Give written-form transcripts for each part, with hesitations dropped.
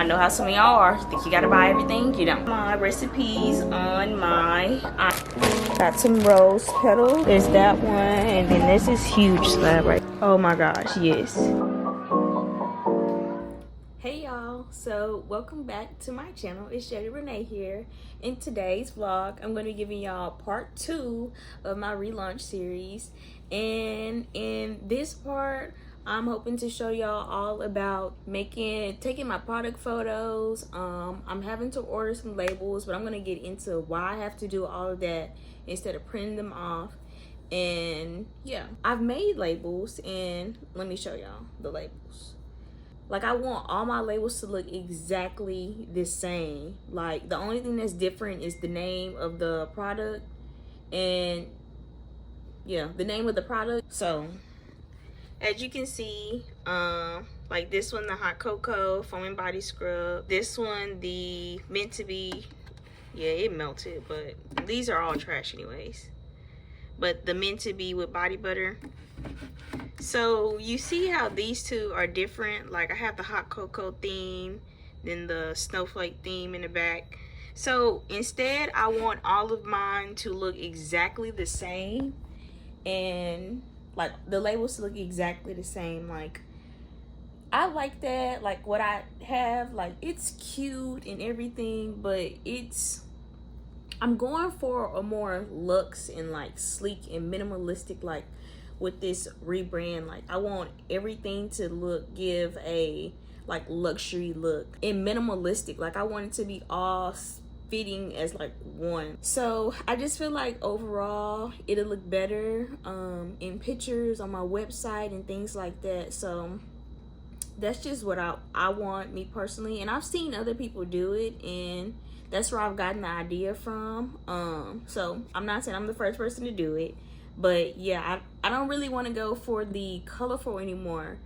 I know how some of y'all are. Think you gotta buy everything, you don't. My recipes on my, got some rose petals. There's that one, and then there's this huge slab right. Oh my gosh, yes. Hey y'all, so welcome back to my channel. It's JADA RENEE here. In today's vlog, I'm going to be giving y'all part 2 of my relaunch series. And in this part, I'm hoping to show y'all all about taking my product photos. I'm having to order some labels, but I'm going to get into why I have to do all of that instead of printing them off. And yeah, I've made labels, and let me show y'all the labels. Like, I want all my labels to look exactly the same. Like, the only thing that's different is the name of the product and yeah, the name of the product. So as you can see, like this one, the hot cocoa foaming body scrub. This one, the meant to be, yeah, it melted, but these are all trash anyways. But the meant to be with body butter. So you see how these two are different. Like, I have the hot cocoa theme, then the snowflake theme in the back. So instead, I want all of mine to look exactly the same, and like the labels to look exactly the same. Like, I like that. Like, what I have, like, it's cute and everything, but I'm going for a more luxe and like sleek and minimalistic, like with this rebrand. Like, I want everything to give a like luxury look and minimalistic. Like, I want it to be all fitting as like one. So I just feel like overall it'll look better in pictures on my website and things like that. So that's just what I want, me personally. And I've seen other people do it, and that's where I've gotten the idea from. So I'm not saying I'm the first person to do it, but yeah, I don't really want to go for the colorful anymore.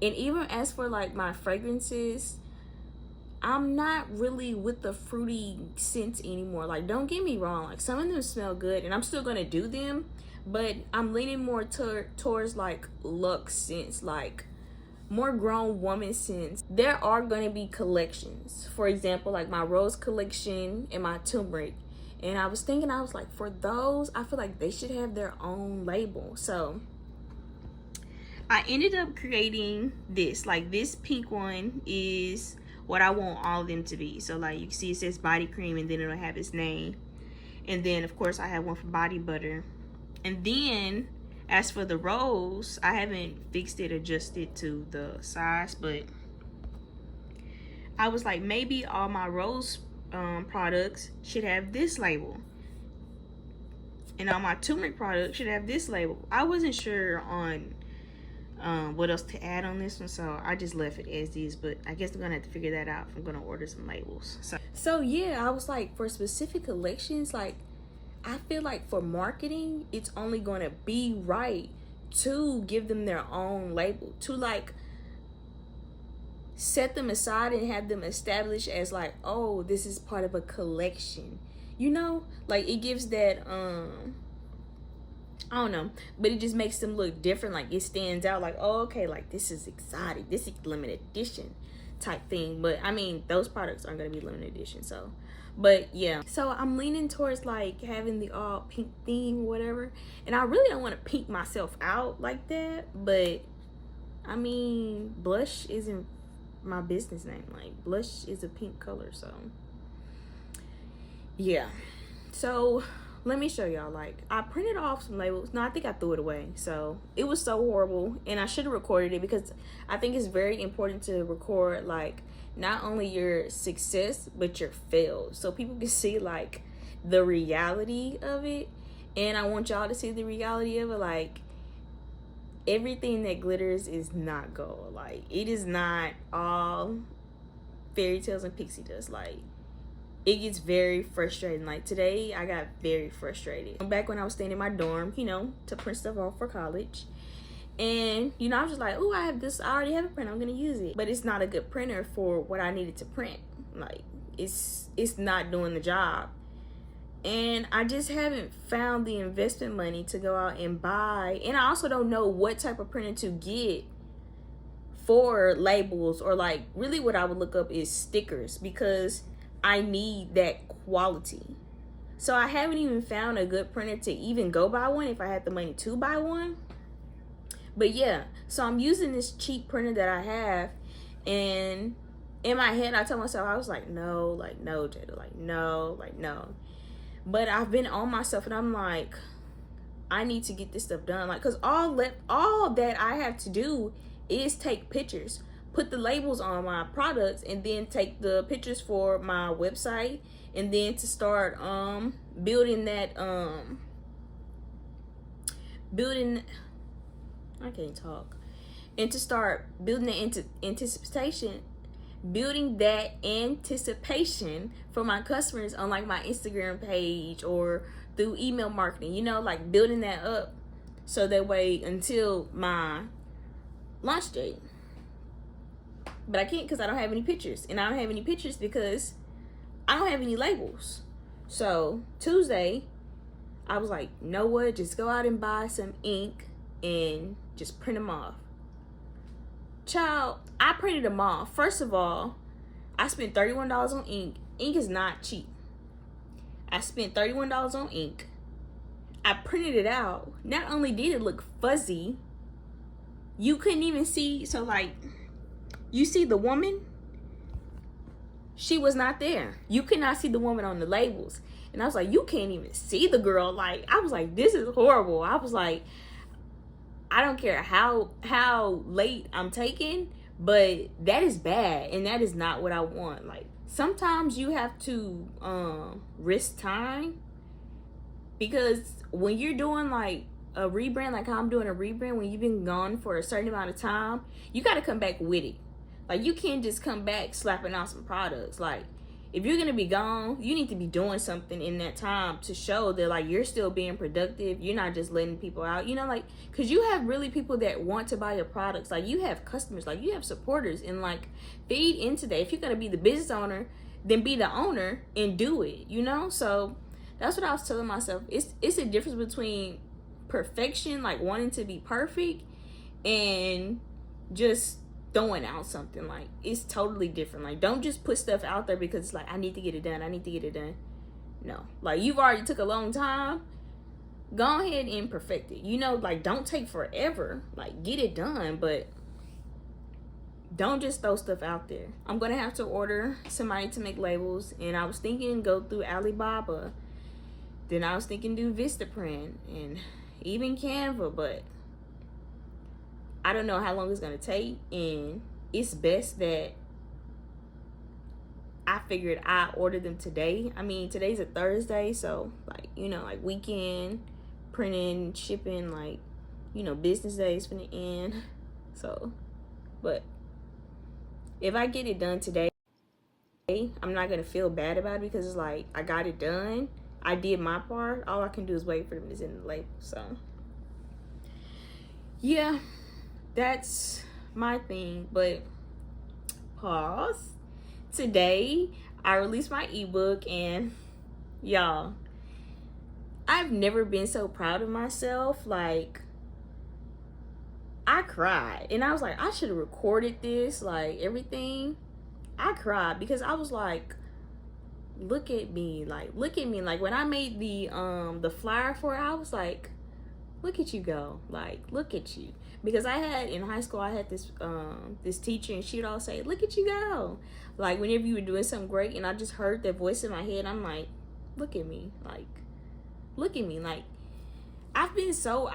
And even as for like my fragrances, I'm not really with the fruity scents anymore. Like, don't get me wrong, like some of them smell good and I'm still gonna do them, but I'm leaning more towards like luxe scents, like more grown woman scents. There are going to be collections, for example, like my rose collection and my turmeric, and I was like, for those, I feel like they should have their own label. So I ended up creating this. Like, this pink one is what I want all of them to be. So like, you can see it says body cream, and then it'll have its name, and then of course I have one for body butter. And then as for the rose, I haven't fixed it, adjusted to the size, but I was like, maybe all my rose products should have this label, and all my turmeric products should have this label. I wasn't sure on what else to add on this one, so I just left it as is. But I guess I'm gonna have to figure that out if I'm gonna order some labels. So yeah, I was like, for specific collections, like, I feel like for marketing, it's only going to be right to give them their own label, to like set them aside and have them established as like, oh, this is part of a collection, you know? Like, it gives that I don't know, but it just makes them look different. Like, it stands out, like, oh, okay, like this is exotic, this is limited edition type thing. But I mean, those products aren't going to be limited edition. So, but yeah, so I'm leaning towards like having the all pink theme, whatever. And I really don't want to pink myself out like that, but I mean, blush isn't my business name. Like, blush is a pink color. So yeah, so let me show y'all. Like, I printed off some labels. No, I think I threw it away. So it was so horrible, and I should have recorded it, because I think it's very important to record like not only your success but your fails, so people can see like the reality of it. And I want y'all to see the reality of it. Like, everything that glitters is not gold. Like, it is not all fairy tales and pixie dust. Like, it gets very frustrating. Like, today I got very frustrated. Back when I was staying in my dorm, you know, to print stuff off for college, and you know, I was just like, oh, I already have a printer, I'm gonna use it. But it's not a good printer for what I needed to print. Like, it's not doing the job. And I just haven't found the investment money to go out and buy. And I also don't know what type of printer to get for labels, or like really what I would look up is stickers, because I need that quality. So I haven't even found a good printer to even go buy one if I had the money to buy one. But yeah, so I'm using this cheap printer that I have, and in my head I told myself, I was like, no, Jada, like no. But I've been on myself, and I'm like, I need to get this stuff done. Like, cause all that I have to do is take pictures, put the labels on my products, and then take the pictures for my website, and then to start building that I can't talk. And to start building the building that anticipation for my customers on like my Instagram page or through email marketing, you know, like building that up so that way until my launch date. But I can't because I don't have any pictures. And I don't have any pictures because I don't have any labels. So Tuesday, I was like, know what? Just go out and buy some ink and just print them off. Child, I printed them off. First of all, I spent $31 on ink. Ink is not cheap. I spent $31 on ink. I printed it out. Not only did it look fuzzy, you couldn't even see. So like, you see the woman? She was not there. You could not see the woman on the labels. And I was like, you can't even see the girl. Like, I was like, this is horrible. I was like, I don't care how late I'm taking, but that is bad, and that is not what I want. Like, sometimes you have to risk time, because when you're doing like a rebrand, like how I'm doing a rebrand, when you've been gone for a certain amount of time, you got to come back with it. Like, you can't just come back slapping out some products. Like, if you're gonna be gone, you need to be doing something in that time to show that like you're still being productive. You're not just letting people out, you know, like, because you have really people that want to buy your products. Like, you have customers, like you have supporters, and like feed into that. If you're gonna be the business owner, then be the owner and do it, you know. So that's what I was telling myself. It's a difference between perfection, like wanting to be perfect, and just throwing out something. Like, it's totally different. Like, don't just put stuff out there because it's like, I need to get it done. No, like, you've already took a long time, go ahead and perfect it, you know. Like, don't take forever, like, get it done, but don't just throw stuff out there. I'm gonna have to order somebody to make labels, and I was thinking go through Alibaba, then I was thinking do Vistaprint and even Canva, but I don't know how long it's gonna take, and it's best that I figured I ordered them today. I mean, today's a Thursday, so like, you know, like weekend, printing, shipping, like, you know, business days finna end. So, but if I get it done today, I'm not gonna feel bad about it, because it's like, I got it done. I did my part. All I can do is wait for them to send the label. So yeah, that's my thing. But pause. Today I released my ebook, and y'all, I've never been so proud of myself. Like, I cried, and I was like, I should have recorded this, like everything. I cried because I was like, look at me. Like, when I made the flyer for it, I was like, look at you go. Like, look at you. Because I had, in high school, I had this teacher, and she'd all say, look at you go. Like, whenever you were doing something great, and I just heard that voice in my head, I'm like, look at me. Like, look at me. Like, I've been so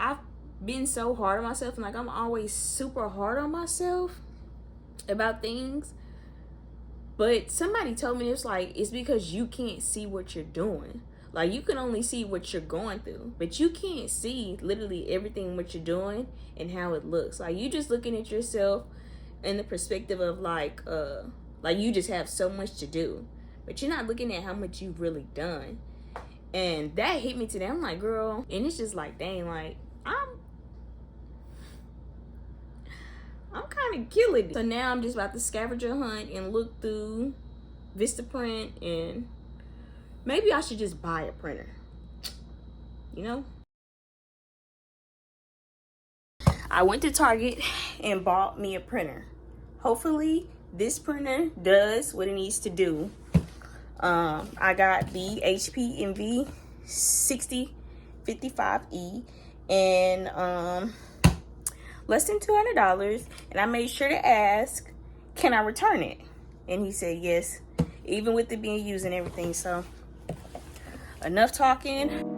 hard on myself, and like, I'm always super hard on myself about things. But somebody told me, it's like, it's because you can't see what you're doing. Like, you can only see what you're going through, but you can't see literally everything what you're doing and how it looks. Like, you just looking at yourself in the perspective of like you just have so much to do, but you're not looking at how much you've really done. And that hit me today. I'm like, girl, and it's just like, dang, like, I'm kind of killing it. So now I'm just about to scavenger hunt and look through Vistaprint, and maybe I should just buy a printer, you know? I went to Target and bought me a printer. hopefully this printer does what it needs to do. I got the HP Envy 6055E and less than $200, and I made sure to ask, can I return it? And he said yes, even with it being used and everything. So enough talking.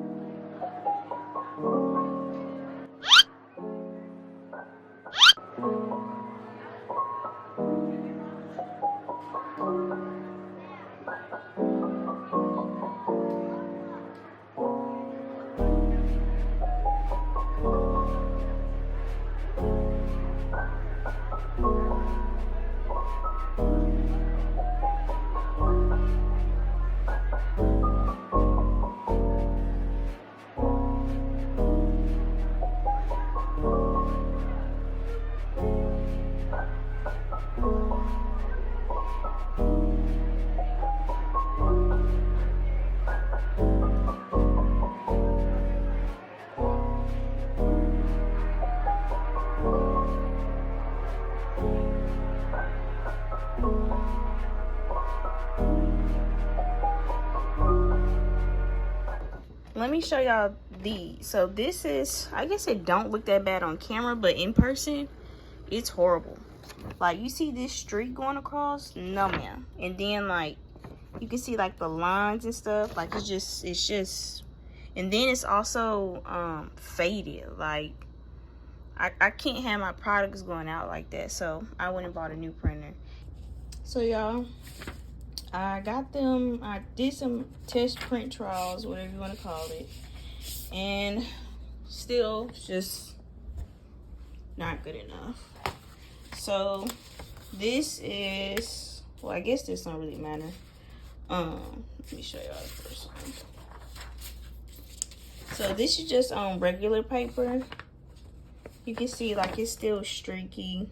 Let me show y'all these. So this is, I guess it don't look that bad on camera, but in person it's horrible. Like, you see this streak going across? No, man. And then, like, you can see like the lines and stuff. Like, it's just and then it's also faded. Like, I can't have my products going out like that, so I went and bought a new printer. So y'all, I got them, I did some test print trials, whatever you want to call it, and still just not good enough. So this is, well, I guess this don't really matter. Let me show y'all the first one. So this is just on regular paper. You can see like it's still streaky.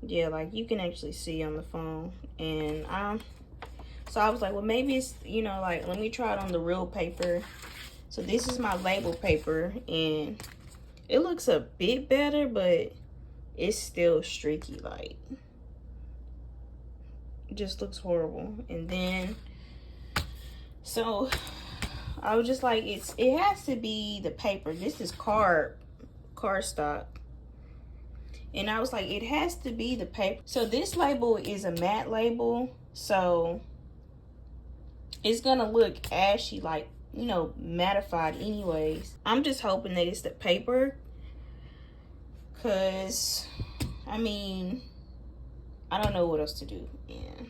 Yeah, like you can actually see on the phone. And so I was like, well, maybe it's, you know, like, let me try it on the real paper. So this is my label paper, and it looks a bit better, but it's still streaky. Like, it just looks horrible. And then, so I was just like, it has to be the paper. This is cardstock. And I was like, it has to be the paper. So this label is a matte label, so it's gonna look ashy, like, you know, mattified anyways. I'm just hoping that it's the paper, because I mean, I don't know what else to do. Yeah.